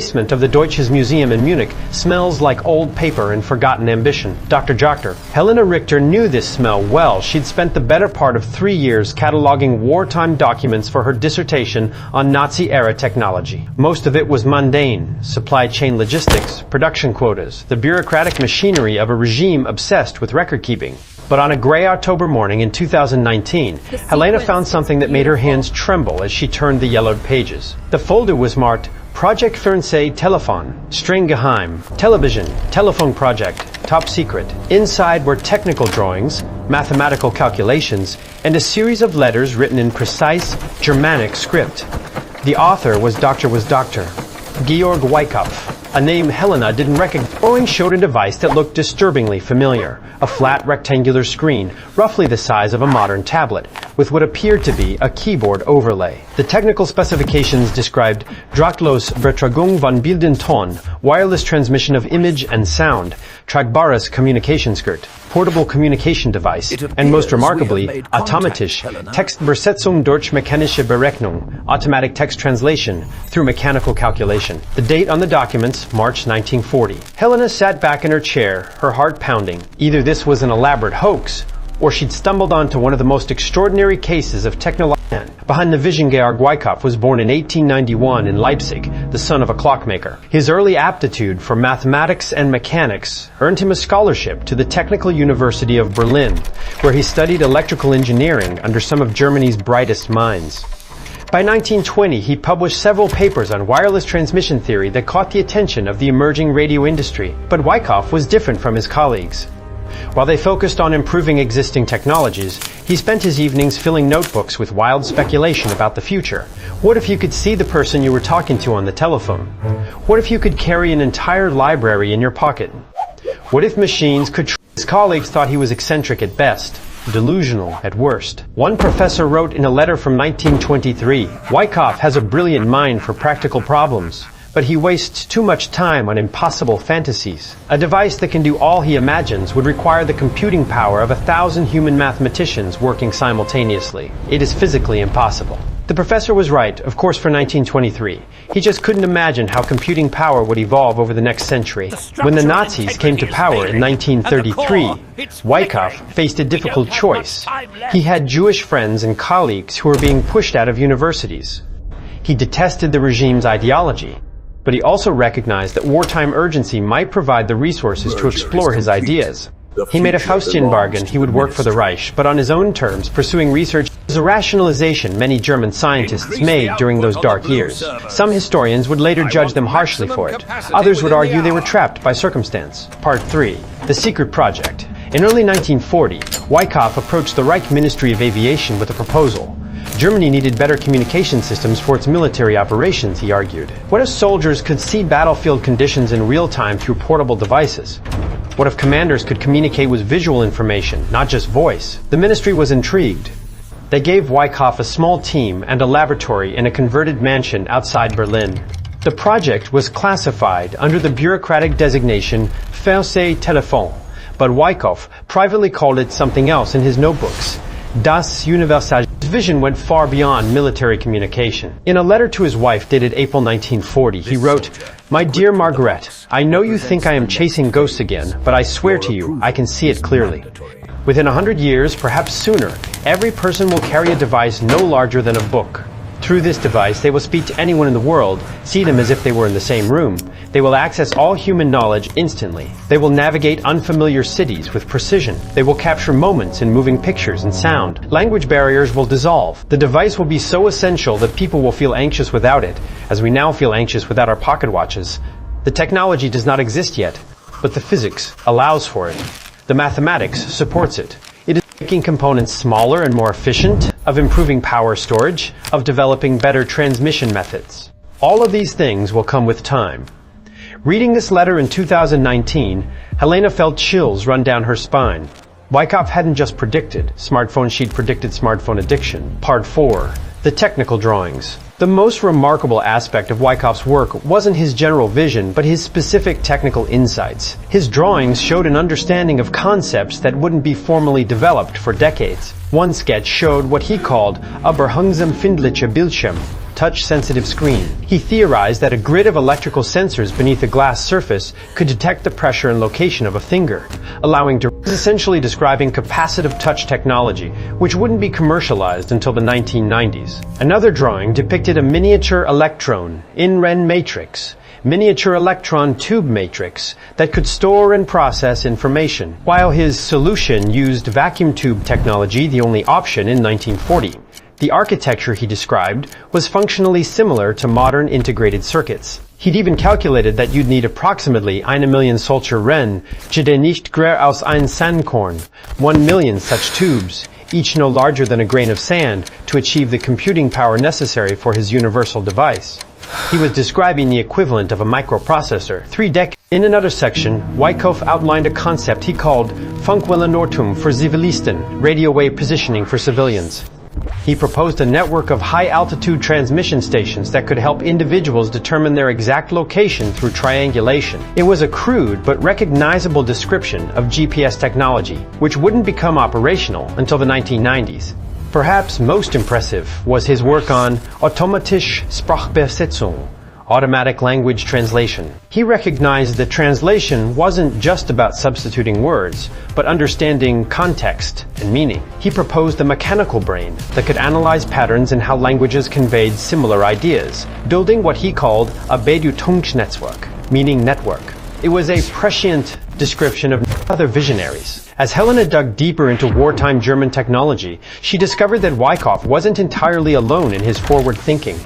basement of the Deutsches Museum in Munich smells like old paper and forgotten ambition. Dr. Jochter. Helena Richter knew this smell well. She'd spent the better part of 3 years cataloging wartime documents for her dissertation on Nazi-era technology. Most of it was mundane: supply chain logistics, production quotas, the bureaucratic machinery of a regime obsessed with record-keeping. But on a gray October morning in 2019, Helena found something that made her hands tremble as she turned the yellowed pages. The folder was marked Project Fernseh Telefon, Streng Geheim, Television, Telephone Project, Top Secret. Inside were technical drawings, mathematical calculations, and a series of letters written in precise Germanic script. The author was Dr. Georg Weißkopf, a name Helena didn't recognize. Drawing showed a device that looked disturbingly familiar, a flat rectangular screen, roughly the size of a modern tablet, with what appeared to be a keyboard overlay. The technical specifications described Drahtlos Übertragung von Bild und Ton, wireless transmission of image and sound, tragbares Kommunikationsgerät, portable communication device, and most remarkably, automatisch, Textübersetzung durch mechanische Berechnung, automatic text translation through mechanical calculation. The date on the documents, March 1940. Helena sat back in her chair, her heart pounding. Either this was an elaborate hoax, or she'd stumbled onto one of the most extraordinary cases of technology. Behind the vision, Georg Weißkopf was born in 1891 in Leipzig, the son of a clockmaker. His early aptitude for mathematics and mechanics earned him a scholarship to the Technical University of Berlin, where he studied electrical engineering under some of Germany's brightest minds. By 1920, he published several papers on wireless transmission theory that caught the attention of the emerging radio industry. But Weißkopf was different from his colleagues. While they focused on improving existing technologies, he spent his evenings filling notebooks with wild speculation about the future. What if you could see the person you were talking to on the telephone? What if you could carry an entire library in your pocket? What if machines could... His colleagues thought he was eccentric at best, delusional at worst. One professor wrote in a letter from 1923, Weißkopf has a brilliant mind for practical problems, but he wastes too much time on impossible fantasies. A device that can do all he imagines would require the computing power of 1,000 human mathematicians working simultaneously. It is physically impossible. The professor was right, of course, for 1923. He just couldn't imagine how computing power would evolve over the next century. When the Nazis came to power in 1933, Weißkopf faced a difficult choice. He had Jewish friends and colleagues who were being pushed out of universities. He detested the regime's ideology, but he also recognized that wartime urgency might provide the resources to explore his ideas. He made a Faustian bargain. He would work for the Reich, but on his own terms, pursuing research. It was a rationalization many German scientists made during those dark years. Some historians would later judge them harshly for it. Others would argue they were trapped by circumstance. Part 3. The Secret Project. In early 1940, Weißkopf approached the Reich Ministry of Aviation with a proposal. Germany needed better communication systems for its military operations, he argued. What if soldiers could see battlefield conditions in real time through portable devices? What if commanders could communicate with visual information, not just voice? The ministry was intrigued. They gave Weißkopf a small team and a laboratory in a converted mansion outside Berlin. The project was classified under the bureaucratic designation Fernseh Telefon, but Weißkopf privately called it something else in his notebooks. Das Universal. His vision went far beyond military communication. In a letter to his wife dated April 1940, he wrote, "My dear Margaret, I know you think I am chasing ghosts again, but I swear to you, I can see it clearly. Within 100 years, perhaps sooner, every person will carry a device no larger than a book. Through this device, they will speak to anyone in the world, see them as if they were in the same room. They will access all human knowledge instantly. They will navigate unfamiliar cities with precision. They will capture moments in moving pictures and sound. Language barriers will dissolve. The device will be so essential that people will feel anxious without it, as we now feel anxious without our pocket watches. The technology does not exist yet, but the physics allows for it. The mathematics supports it. It is making components smaller and more efficient, of improving power storage, of developing better transmission methods. All of these things will come with time." Reading this letter in 2019, Helena felt chills run down her spine. Weißkopf hadn't just predicted smartphone, she'd predicted smartphone addiction. Part 4. The technical drawings. The most remarkable aspect of Weißkopf's work wasn't his general vision, but his specific technical insights. His drawings showed an understanding of concepts that wouldn't be formally developed for decades. One sketch showed what he called a berührungsempfindlicher Bildschirm, touch-sensitive screen. He theorized that a grid of electrical sensors beneath a glass surface could detect the pressure and location of a finger, allowing essentially describing capacitive touch technology, which wouldn't be commercialized until the 1990s. Another drawing depicted a miniature electron, in-ren matrix, miniature electron tube matrix that could store and process information, while his solution used vacuum tube technology, the only option in 1940. The architecture he described was functionally similar to modern integrated circuits. He'd even calculated that you'd need approximately 1 million solcher Ren, jede nicht größer als ein Sandkorn, 1 million such tubes, each no larger than a grain of sand, to achieve the computing power necessary for his universal device. He was describing the equivalent of a microprocessor. 3 decades. In another section, Weißkopf outlined a concept he called Funkwellenortung für Zivilisten, radio wave positioning for civilians. He proposed a network of high-altitude transmission stations that could help individuals determine their exact location through triangulation. It was a crude but recognizable description of GPS technology, which wouldn't become operational until the 1990s. Perhaps most impressive was his work on automatische Sprachübersetzung, automatic language translation. He recognized that translation wasn't just about substituting words, but understanding context and meaning. He proposed a mechanical brain that could analyze patterns in how languages conveyed similar ideas, building what he called a Bedeutungsnetzwerk, meaning network. It was a prescient description of other visionaries. As Helena dug deeper into wartime German technology, she discovered that Weißkopf wasn't entirely alone in his forward thinking.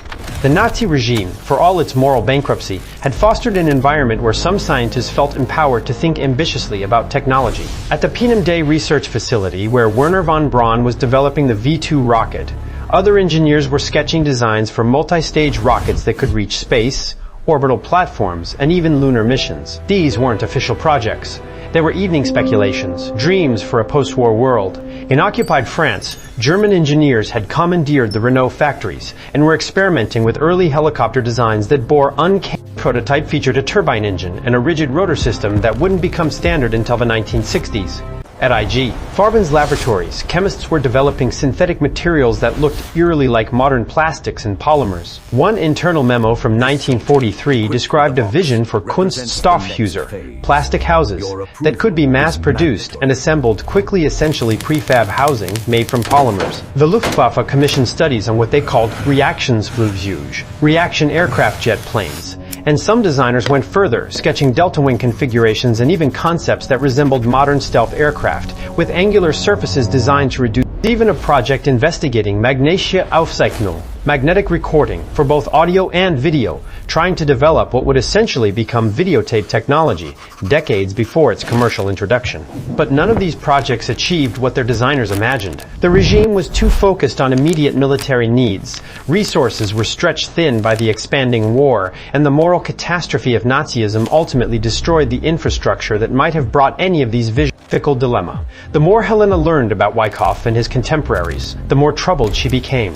The Nazi regime, for all its moral bankruptcy, had fostered an environment where some scientists felt empowered to think ambitiously about technology. At the Peenem Day research facility, where Werner von Braun was developing the V-2 rocket, other engineers were sketching designs for multi-stage rockets that could reach space, orbital platforms, and even lunar missions. These weren't official projects. They were evening speculations, dreams for a post-war world. In occupied France, German engineers had commandeered the Renault factories and were experimenting with early helicopter designs that bore uncanny. Prototype featured a turbine engine and a rigid rotor system that wouldn't become standard until the 1960s. At IG, Farben's laboratories, chemists were developing synthetic materials that looked eerily like modern plastics and polymers. One internal memo from 1943 described a vision for Kunststoffhäuser, plastic houses, that could be mass-produced and assembled quickly, essentially prefab housing made from polymers. The Luftwaffe commissioned studies on what they called Reaktionsflugzeuge, reaction aircraft jet planes. And some designers went further, sketching delta-wing configurations and even concepts that resembled modern stealth aircraft, with angular surfaces designed to reduce. Even a project investigating magnetische Aufzeichnung, magnetic recording, for both audio and video, trying to develop what would essentially become videotape technology, decades before its commercial introduction. But none of these projects achieved what their designers imagined. The regime was too focused on immediate military needs. Resources were stretched thin by the expanding war, and the moral catastrophe of Nazism ultimately destroyed the infrastructure that might have brought any of these visions. Fickle dilemma. The more Helena learned about Weißkopf and his contemporaries, the more troubled she became.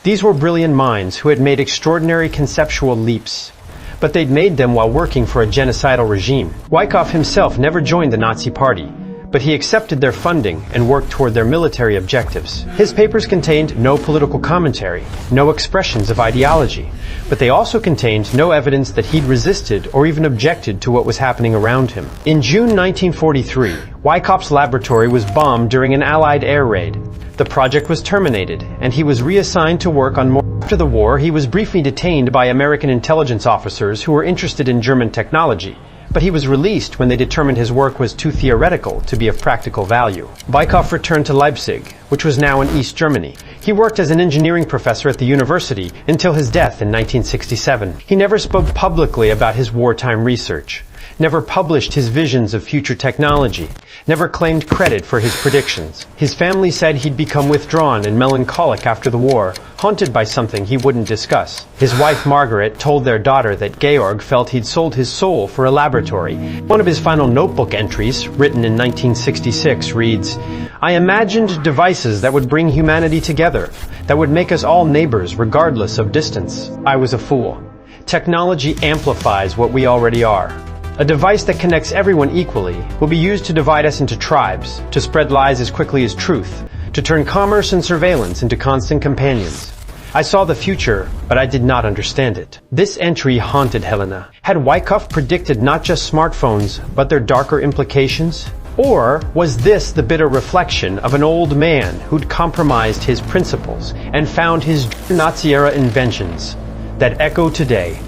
These were brilliant minds who had made extraordinary conceptual leaps, but they'd made them while working for a genocidal regime. Weißkopf himself never joined the Nazi Party, but he accepted their funding and worked toward their military objectives. His papers contained no political commentary, no expressions of ideology, but they also contained no evidence that he'd resisted or even objected to what was happening around him. In June 1943, Weißkopf's laboratory was bombed during an Allied air raid. The project was terminated, and he was reassigned to work on more. After the war, he was briefly detained by American intelligence officers who were interested in German technology, but he was released when they determined his work was too theoretical to be of practical value. Weißkopf returned to Leipzig, which was now in East Germany. He worked as an engineering professor at the university until his death in 1967. He never spoke publicly about his wartime research, never published his visions of future technology, never claimed credit for his predictions. His family said he'd become withdrawn and melancholic after the war, haunted by something he wouldn't discuss. His wife Margaret told their daughter that Georg felt he'd sold his soul for a laboratory. One of his final notebook entries, written in 1966, reads, "I imagined devices that would bring humanity together, that would make us all neighbors regardless of distance. I was a fool. Technology amplifies what we already are. A device that connects everyone equally will be used to divide us into tribes, to spread lies as quickly as truth, to turn commerce and surveillance into constant companions. I saw the future, but I did not understand it. This entry haunted Helena. Had Weißkopf predicted not just smartphones, but their darker implications? Or was this the bitter reflection of an old man who'd compromised his principles and found his Nazi-era inventions that echo today?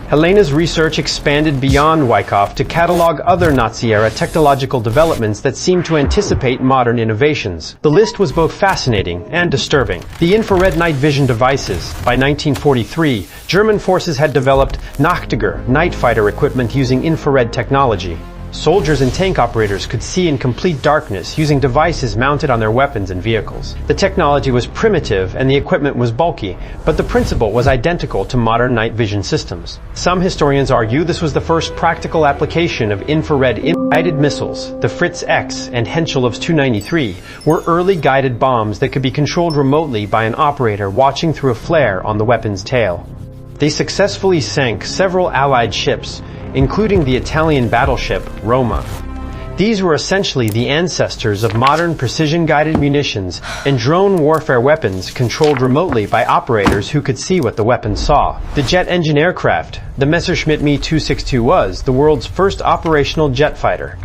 Helena's research expanded beyond Weißkopf to catalog other Nazi-era technological developments that seemed to anticipate modern innovations. The list was both fascinating and disturbing. The infrared night vision devices. By 1943, German forces had developed Nachtiger, night fighter equipment using infrared technology. Soldiers and tank operators could see in complete darkness using devices mounted on their weapons and vehicles. The technology was primitive and the equipment was bulky, but the principle was identical to modern night vision systems. Some historians argue this was the first practical application of infrared guided missiles. The Fritz X and Henschel's 293 were early guided bombs that could be controlled remotely by an operator watching through a flare on the weapon's tail. They successfully sank several Allied ships, including the Italian battleship Roma. These were essentially the ancestors of modern precision-guided munitions and drone warfare weapons controlled remotely by operators who could see what the weapon saw. The jet engine aircraft, the Messerschmitt Me 262, was the world's first operational jet fighter.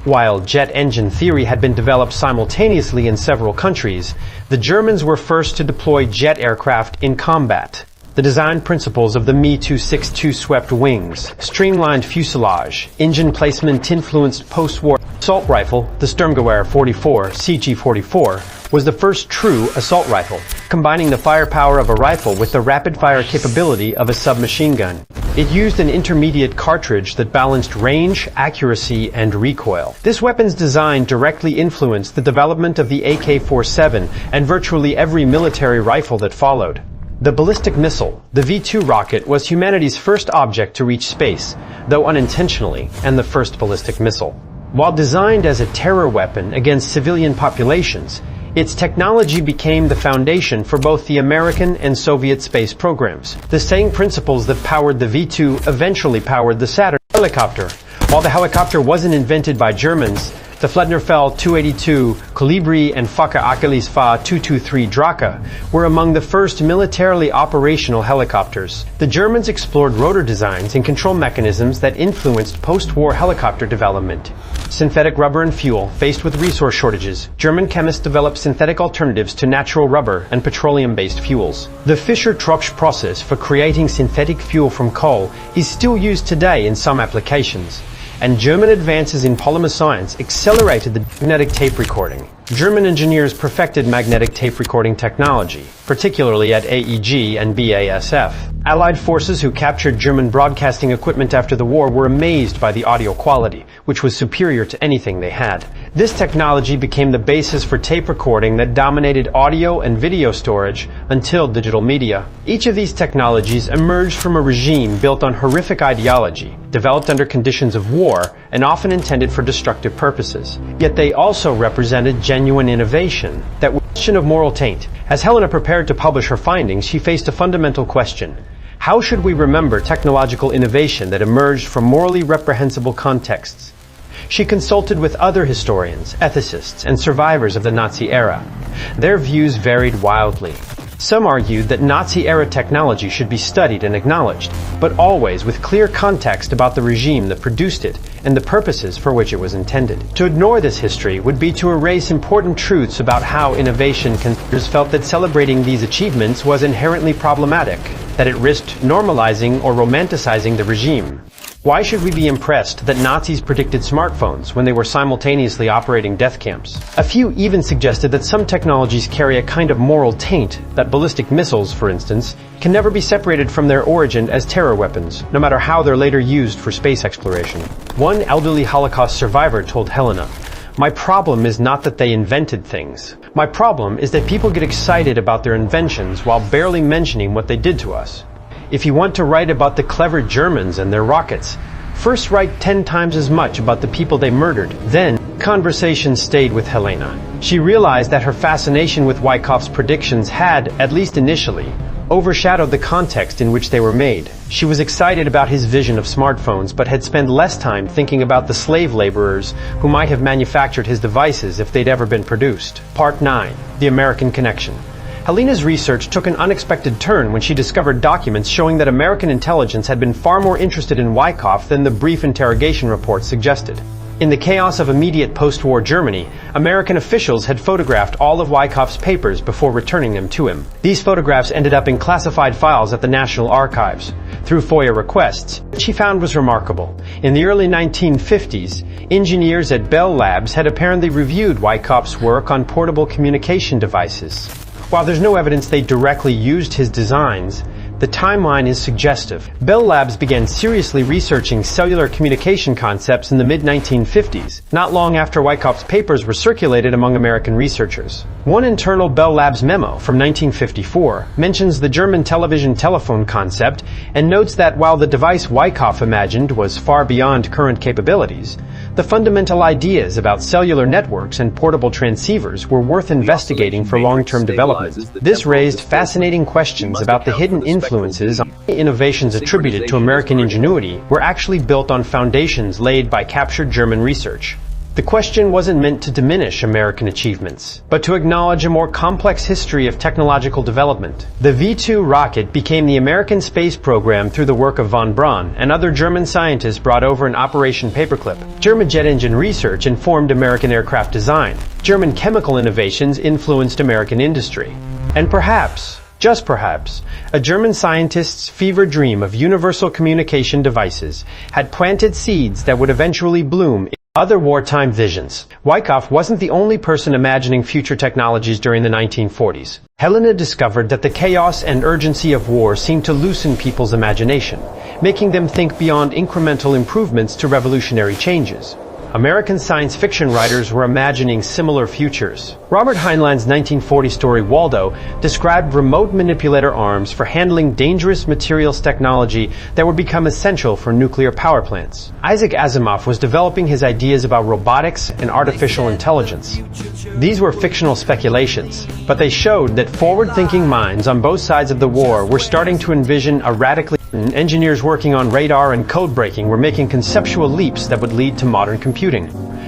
While jet engine theory had been developed simultaneously in several countries, the Germans were first to deploy jet aircraft in combat. The design principles of the Me 262 swept wings, streamlined fuselage, engine placement influenced post-war assault rifle. The Sturmgewehr 44, CG-44, was the first true assault rifle, combining the firepower of a rifle with the rapid-fire capability of a submachine gun. It used an intermediate cartridge that balanced range, accuracy, and recoil. This weapon's design directly influenced the development of the AK-47 and virtually every military rifle that followed. The ballistic missile, the V-2 rocket, was humanity's first object to reach space, though unintentionally, and the first ballistic missile. While designed as a terror weapon against civilian populations, its technology became the foundation for both the American and Soviet space programs. The same principles that powered the V-2 eventually powered the Saturn helicopter. While the helicopter wasn't invented by Germans, the Flednerfeld 282, Kolibri, and Fokker-Achilles Fa 223 Draka were among the first militarily operational helicopters. The Germans explored rotor designs and control mechanisms that influenced post-war helicopter development. Synthetic rubber and fuel. Faced with resource shortages, German chemists developed synthetic alternatives to natural rubber and petroleum-based fuels. The Fischer-Tropsch process for creating synthetic fuel from coal is still used today in some applications. And German advances in polymer science accelerated the magnetic tape recording. German engineers perfected magnetic tape recording technology, particularly at AEG and BASF. Allied forces who captured German broadcasting equipment after the war were amazed by the audio quality, which was superior to anything they had. This technology became the basis for tape recording that dominated audio and video storage until digital media. Each of these technologies emerged from a regime built on horrific ideology, developed under conditions of war, and often intended for destructive purposes. Yet they also represented genuine innovation that was a question of moral taint. As Helena prepared to publish her findings, she faced a fundamental question. How should we remember technological innovation that emerged from morally reprehensible contexts? She consulted with other historians, ethicists, and survivors of the Nazi era. Their views varied wildly. Some argued that Nazi-era technology should be studied and acknowledged, but always with clear context about the regime that produced it and the purposes for which it was intended. To ignore this history would be to erase important truths about how innovation felt that celebrating these achievements was inherently problematic, that it risked normalizing or romanticizing the regime. Why should we be impressed that Nazis predicted smartphones when they were simultaneously operating death camps? A few even suggested that some technologies carry a kind of moral taint, that ballistic missiles, for instance, can never be separated from their origin as terror weapons, no matter how they're later used for space exploration. One elderly Holocaust survivor told Helena, "My problem is not that they invented things. My problem is that people get excited about their inventions while barely mentioning what they did to us. If you want to write about the clever Germans and their rockets, first write 10 times as much about the people they murdered." Then, conversation stayed with Helena. She realized that her fascination with Weißkopf's predictions had, at least initially, overshadowed the context in which they were made. She was excited about his vision of smartphones, but had spent less time thinking about the slave laborers who might have manufactured his devices if they'd ever been produced. Part 9. The American Connection. Helena's research took an unexpected turn when she discovered documents showing that American intelligence had been far more interested in Weißkopf than the brief interrogation report suggested. In the chaos of immediate post-war Germany, American officials had photographed all of Weißkopf's papers before returning them to him. These photographs ended up in classified files at the National Archives. Through FOIA requests, what she found was remarkable. In the early 1950s, engineers at Bell Labs had apparently reviewed Weißkopf's work on portable communication devices. While there's no evidence they directly used his designs, the timeline is suggestive. Bell Labs began seriously researching cellular communication concepts in the mid-1950s, not long after Weißkopf's papers were circulated among American researchers. One internal Bell Labs memo from 1954 mentions the German television telephone concept and notes that while the device Weißkopf imagined was far beyond current capabilities, the fundamental ideas about cellular networks and portable transceivers were worth investigating for long-term development. This raised fascinating questions about the hidden influences on innovations attributed to American ingenuity were actually built on foundations laid by captured German research. The question wasn't meant to diminish American achievements, but to acknowledge a more complex history of technological development. The V-2 rocket became the American space program through the work of von Braun, and other German scientists brought over in Operation Paperclip. German jet engine research informed American aircraft design. German chemical innovations influenced American industry. And perhaps, just perhaps, a German scientist's fever dream of universal communication devices had planted seeds that would eventually bloom in other wartime visions. Weißkopf wasn't the only person imagining future technologies during the 1940s. Helena discovered that the chaos and urgency of war seemed to loosen people's imagination, making them think beyond incremental improvements to revolutionary changes. American science fiction writers were imagining similar futures. Robert Heinlein's 1940 story Waldo described remote manipulator arms for handling dangerous materials technology that would become essential for nuclear power plants. Isaac Asimov was developing his ideas about robotics and artificial intelligence. These were fictional speculations, but they showed that forward-thinking minds on both sides of the war were starting to envision a radically engineers working on radar and code breaking were making conceptual leaps that would lead to modern computing.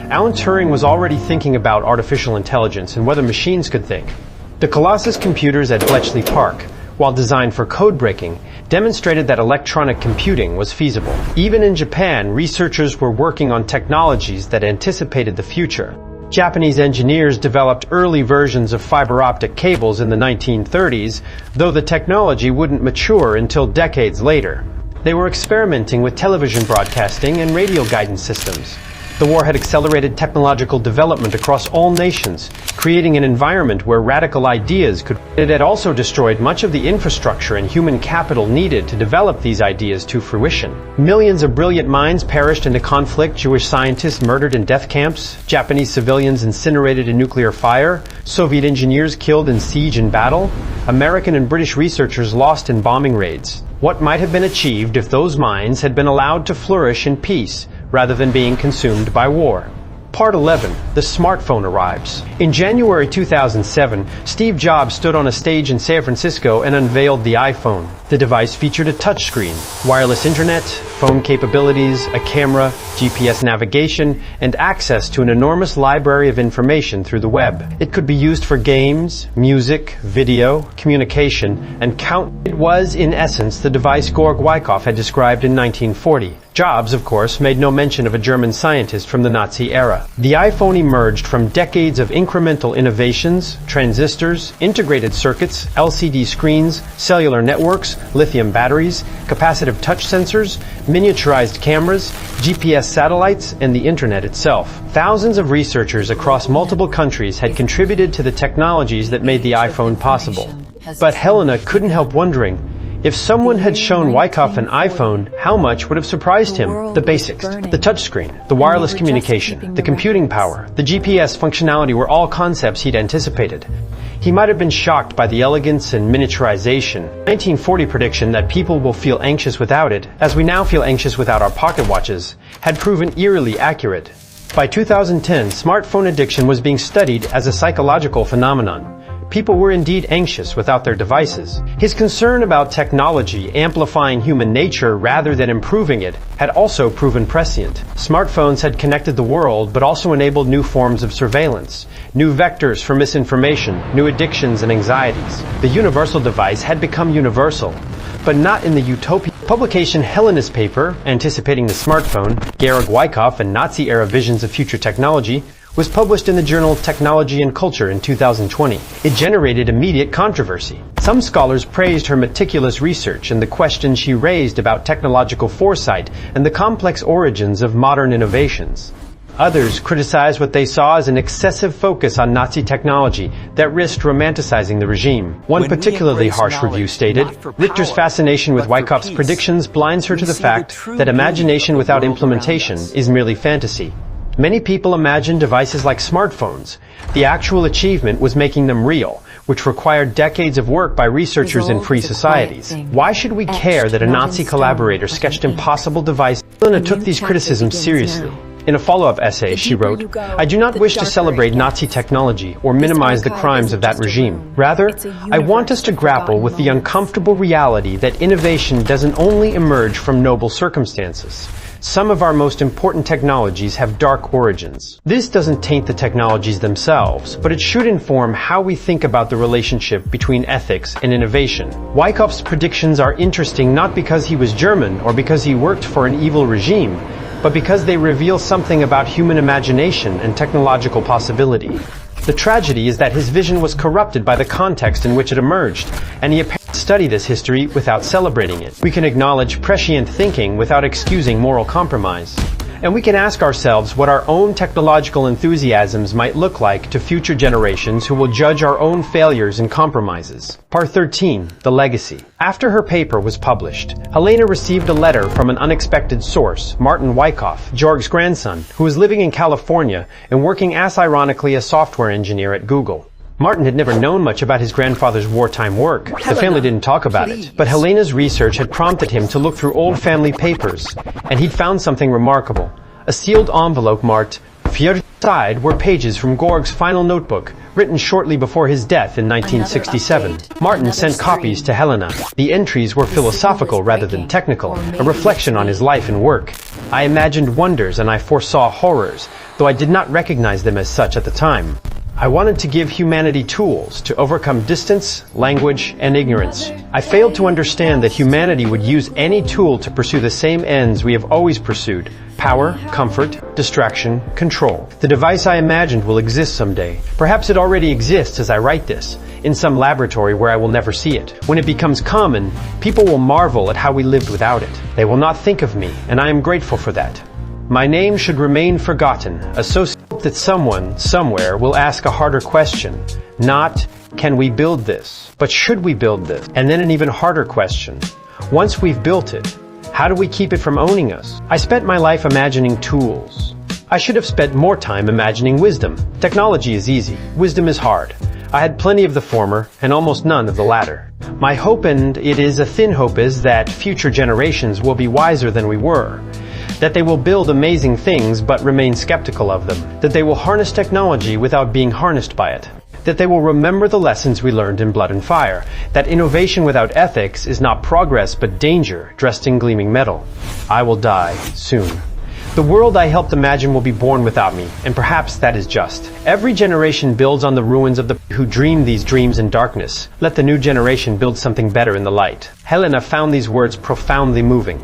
Alan Turing was already thinking about artificial intelligence and whether machines could think. The Colossus computers at Bletchley Park, while designed for code breaking, demonstrated that electronic computing was feasible. Even in Japan, researchers were working on technologies that anticipated the future. Japanese engineers developed early versions of fiber optic cables in the 1930s, though the technology wouldn't mature until decades later. They were experimenting with television broadcasting and radio guidance systems. The war had accelerated technological development across all nations, creating an environment where radical ideas could. It had also destroyed much of the infrastructure and human capital needed to develop these ideas to fruition. Millions of brilliant minds perished in the conflict, Jewish scientists murdered in death camps, Japanese civilians incinerated in nuclear fire, Soviet engineers killed in siege and battle, American and British researchers lost in bombing raids. What might have been achieved if those minds had been allowed to flourish in peace, rather than being consumed by war? Part 11. The smartphone arrives. In January 2007, Steve Jobs stood on a stage in San Francisco and unveiled the iPhone. The device featured a touchscreen, wireless internet, phone capabilities, a camera, GPS navigation, and access to an enormous library of information through the web. It could be used for games, music, video, communication, and count. It was, in essence, the device Georg Weißkopf had described in 1940. Jobs, of course, made no mention of a German scientist from the Nazi era. The iPhone emerged from decades of incremental innovations, transistors, integrated circuits, LCD screens, cellular networks, lithium batteries, capacitive touch sensors, miniaturized cameras, GPS satellites, and the internet itself. Thousands of researchers across multiple countries had contributed to the technologies that made the iPhone possible. But Helena couldn't help wondering, if someone had shown Weißkopf an iPhone, how much would have surprised him? The basics, the touchscreen, the wireless communication, the computing power, the GPS functionality were all concepts he'd anticipated. He might have been shocked by the elegance and miniaturization. 1940 prediction that people will feel anxious without it, as we now feel anxious without our pocket watches, had proven eerily accurate. By 2010, smartphone addiction was being studied as a psychological phenomenon. People were indeed anxious without their devices. His concern about technology amplifying human nature rather than improving it had also proven prescient. Smartphones had connected the world, but also enabled new forms of surveillance, new vectors for misinformation, new addictions and anxieties. The universal device had become universal, but not in the utopian publication Hellenist paper, anticipating the smartphone, Georg Weißkopf and Nazi-era visions of future technology, was published in the journal Technology and Culture in 2020. It generated immediate controversy. Some scholars praised her meticulous research and the questions she raised about technological foresight and the complex origins of modern innovations. Others criticized what they saw as an excessive focus on Nazi technology that risked romanticizing the regime. One particularly harsh review stated, Richter's fascination with Weißkopf's predictions blinds her to the fact that imagination without implementation is merely fantasy. Many people imagined devices like smartphones. The actual achievement was making them real, which required decades of work by researchers in free societies. Why should we care that a Nazi collaborator sketched impossible devices? Helena took these criticisms seriously. In a follow-up essay, she wrote, I do not wish to celebrate Nazi technology or minimize the crimes of that regime. Rather, I want us to grapple with the uncomfortable reality that innovation doesn't only emerge from noble circumstances. Some of our most important technologies have dark origins. This doesn't taint the technologies themselves, but it should inform how we think about the relationship between ethics and innovation. Weißkopf's predictions are interesting not because he was German or because he worked for an evil regime, but because they reveal something about human imagination and technological possibility. The tragedy is that his vision was corrupted by the context in which it emerged, and he apparently studied this history without celebrating it. We can acknowledge prescient thinking without excusing moral compromise. And we can ask ourselves what our own technological enthusiasms might look like to future generations who will judge our own failures and compromises. Part 13, The Legacy. After her paper was published, Helena received a letter from an unexpected source, Martin Weißkopf, Georg's grandson, who was living in California and working as ironically a software engineer at Google. Martin had never known much about his grandfather's wartime work. The family didn't talk about it, but Helena's research had prompted him to look through old family papers, and he'd found something remarkable. A sealed envelope marked "Vierte Side" were pages from Georg's final notebook, written shortly before his death in 1967. Martin sent copies to Helena. The entries were philosophical rather than technical, a reflection on his life and work. I imagined wonders and I foresaw horrors, though I did not recognize them as such at the time. I wanted to give humanity tools to overcome distance, language, and ignorance. I failed to understand that humanity would use any tool to pursue the same ends we have always pursued: power, comfort, distraction, control. The device I imagined will exist someday. Perhaps it already exists as I write this, in some laboratory where I will never see it. When it becomes common, people will marvel at how we lived without it. They will not think of me, and I am grateful for that. My name should remain forgotten, associated that someone, somewhere, will ask a harder question. Not, can we build this? But should we build this? And then an even harder question. Once we've built it, how do we keep it from owning us? I spent my life imagining tools. I should have spent more time imagining wisdom. Technology is easy. Wisdom is hard. I had plenty of the former and almost none of the latter. My hope, and it is a thin hope, is that future generations will be wiser than we were. That they will build amazing things but remain skeptical of them. That they will harness technology without being harnessed by it. That they will remember the lessons we learned in Blood and Fire. That innovation without ethics is not progress but danger dressed in gleaming metal. I will die soon. The world I helped imagine will be born without me, and perhaps that is just. Every generation builds on the ruins of the who dreamed these dreams in darkness. Let the new generation build something better in the light. Helena found these words profoundly moving.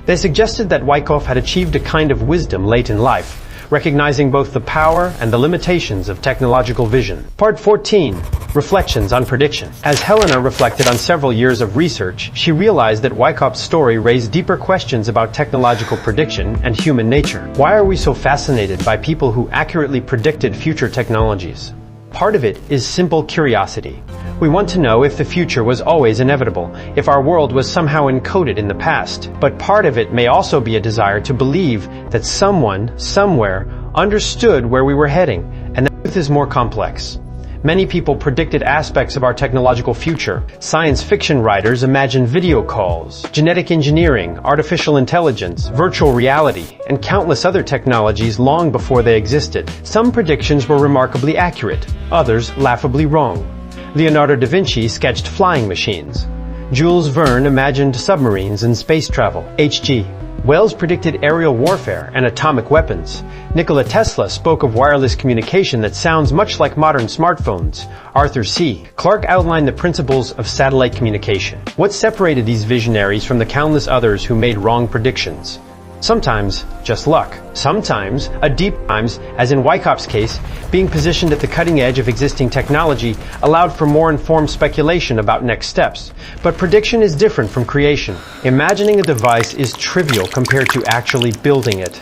They suggested that Weißkopf had achieved a kind of wisdom late in life, recognizing both the power and the limitations of technological vision. Part 14, Reflections on Prediction. As Helena reflected on several years of research, she realized that Weißkopf's story raised deeper questions about technological prediction and human nature. Why are we so fascinated by people who accurately predicted future technologies? Part of it is simple curiosity. We want to know if the future was always inevitable, if our world was somehow encoded in the past. But part of it may also be a desire to believe that someone, somewhere, understood where we were heading, and the truth is more complex. Many people predicted aspects of our technological future. Science fiction writers imagined video calls, genetic engineering, artificial intelligence, virtual reality, and countless other technologies long before they existed. Some predictions were remarkably accurate, others laughably wrong. Leonardo da Vinci sketched flying machines. Jules Verne imagined submarines and space travel. H.G. Wells predicted aerial warfare and atomic weapons. Nikola Tesla spoke of wireless communication that sounds much like modern smartphones. Arthur C. Clarke outlined the principles of satellite communication. What separated these visionaries from the countless others who made wrong predictions? Sometimes, just luck. Sometimes, a deep times, as in Weiskopf's case, being positioned at the cutting edge of existing technology allowed for more informed speculation about next steps. But prediction is different from creation. Imagining a device is trivial compared to actually building it.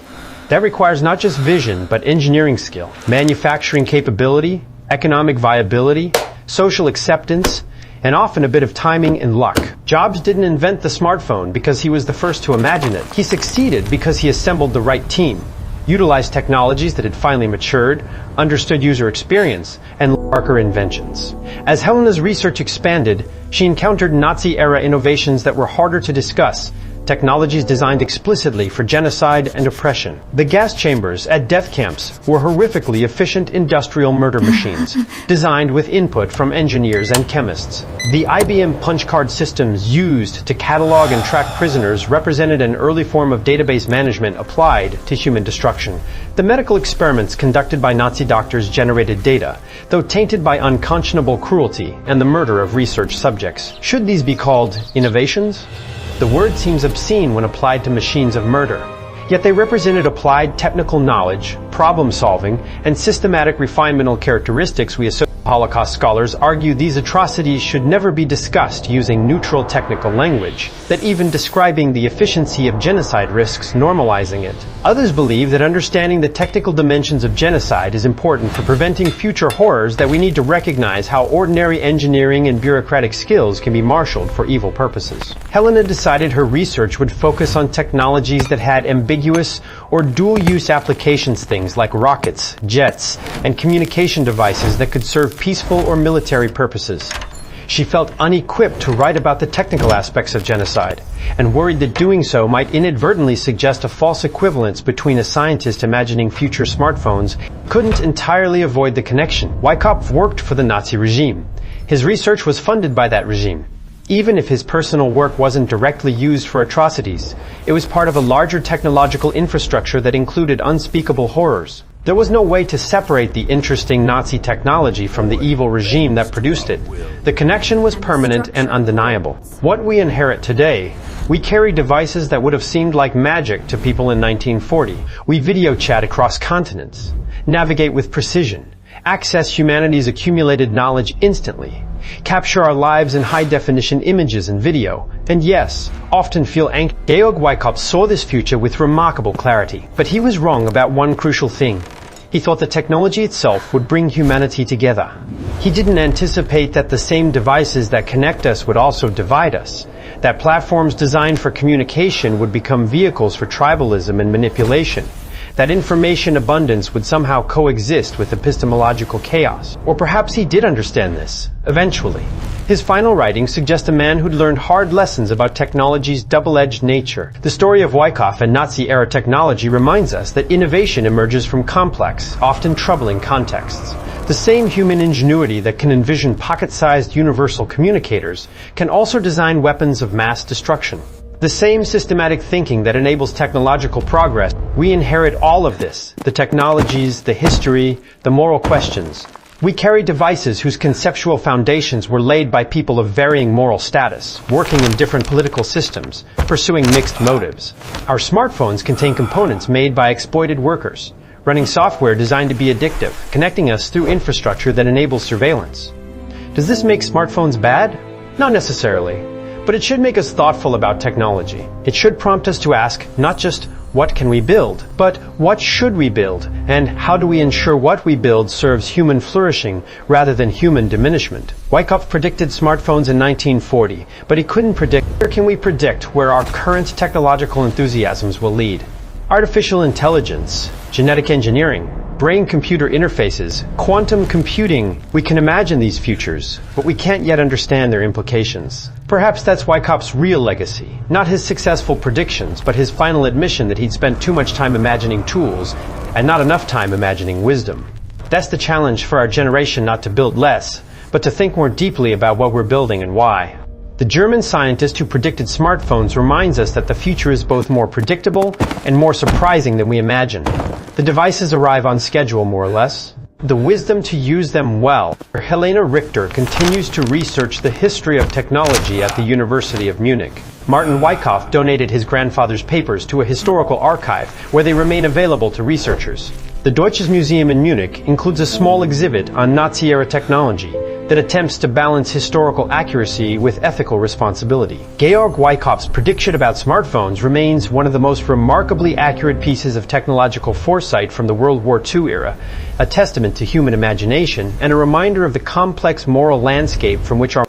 That requires not just vision, but engineering skill, manufacturing capability, economic viability, social acceptance, and often a bit of timing and luck. Jobs didn't invent the smartphone because he was the first to imagine it. He succeeded because he assembled the right team, utilized technologies that had finally matured, understood user experience, and darker inventions. As Helena's research expanded, she encountered Nazi-era innovations that were harder to discuss, technologies designed explicitly for genocide and oppression. The gas chambers at death camps were horrifically efficient industrial murder machines, designed with input from engineers and chemists. The IBM punch card systems used to catalog and track prisoners represented an early form of database management applied to human destruction. The medical experiments conducted by Nazi doctors generated data, though tainted by unconscionable cruelty and the murder of research subjects. Should these be called innovations? The word seems obscene when applied to machines of murder, yet they represented applied technical knowledge, problem-solving, and systematic refinemental characteristics we associate. Holocaust scholars argue these atrocities should never be discussed using neutral technical language, that even describing the efficiency of genocide risks normalizing it. Others believe that understanding the technical dimensions of genocide is important for preventing future horrors, that we need to recognize how ordinary engineering and bureaucratic skills can be marshaled for evil purposes. Helena decided her research would focus on technologies that had ambiguous or dual-use applications, things like rockets, jets, and communication devices that could serve peaceful or military purposes. She felt unequipped to write about the technical aspects of genocide, and worried that doing so might inadvertently suggest a false equivalence between a scientist imagining future smartphones. Couldn't entirely avoid the connection. Weiskopf worked for the Nazi regime. His research was funded by that regime. Even if his personal work wasn't directly used for atrocities, it was part of a larger technological infrastructure that included unspeakable horrors. There was no way to separate the interesting Nazi technology from the evil regime that produced it. The connection was permanent and undeniable. What we inherit today, we carry devices that would have seemed like magic to people in 1940. We video chat across continents, navigate with precision, access humanity's accumulated knowledge instantly, capture our lives in high-definition images and video, and yes, often feel anxious. Georg Weißkopf saw this future with remarkable clarity, but he was wrong about one crucial thing. He thought the technology itself would bring humanity together. He didn't anticipate that the same devices that connect us would also divide us, that platforms designed for communication would become vehicles for tribalism and manipulation, that information abundance would somehow coexist with epistemological chaos. Or perhaps he did understand this, eventually. His final writings suggest a man who'd learned hard lessons about technology's double-edged nature. The story of Weiskopf and Nazi-era technology reminds us that innovation emerges from complex, often troubling contexts. The same human ingenuity that can envision pocket-sized universal communicators can also design weapons of mass destruction. The same systematic thinking that enables technological progress. We inherit all of this, the technologies, the history, the moral questions. We carry devices whose conceptual foundations were laid by people of varying moral status, working in different political systems, pursuing mixed motives. Our smartphones contain components made by exploited workers, running software designed to be addictive, connecting us through infrastructure that enables surveillance. Does this make smartphones bad? Not necessarily. But it should make us thoughtful about technology. It should prompt us to ask not just what can we build, but what should we build, and how do we ensure what we build serves human flourishing rather than human diminishment. Weiskopf predicted smartphones in 1940, but he couldn't predict. Where can we predict where our current technological enthusiasms will lead? Artificial intelligence, genetic engineering, brain-computer interfaces, quantum computing. We can imagine these futures, but we can't yet understand their implications. Perhaps that's Weiskopf's real legacy, not his successful predictions, but his final admission that he'd spent too much time imagining tools and not enough time imagining wisdom. That's the challenge for our generation, not to build less, but but to think more deeply about what we're building and why. The German scientist who predicted smartphones reminds us that the future is both more predictable and more surprising than we imagine. The devices arrive on schedule, more or less. The wisdom to use them well. Helene Richter continues to research the history of technology at the University of Munich. Martin Weißkopf donated his grandfather's papers to a historical archive where they remain available to researchers. The Deutsches Museum in Munich includes a small exhibit on Nazi-era technology that attempts to balance historical accuracy with ethical responsibility. Georg Weißkopf's prediction about smartphones remains one of the most remarkably accurate pieces of technological foresight from the World War II era, a testament to human imagination and a reminder of the complex moral landscape from which our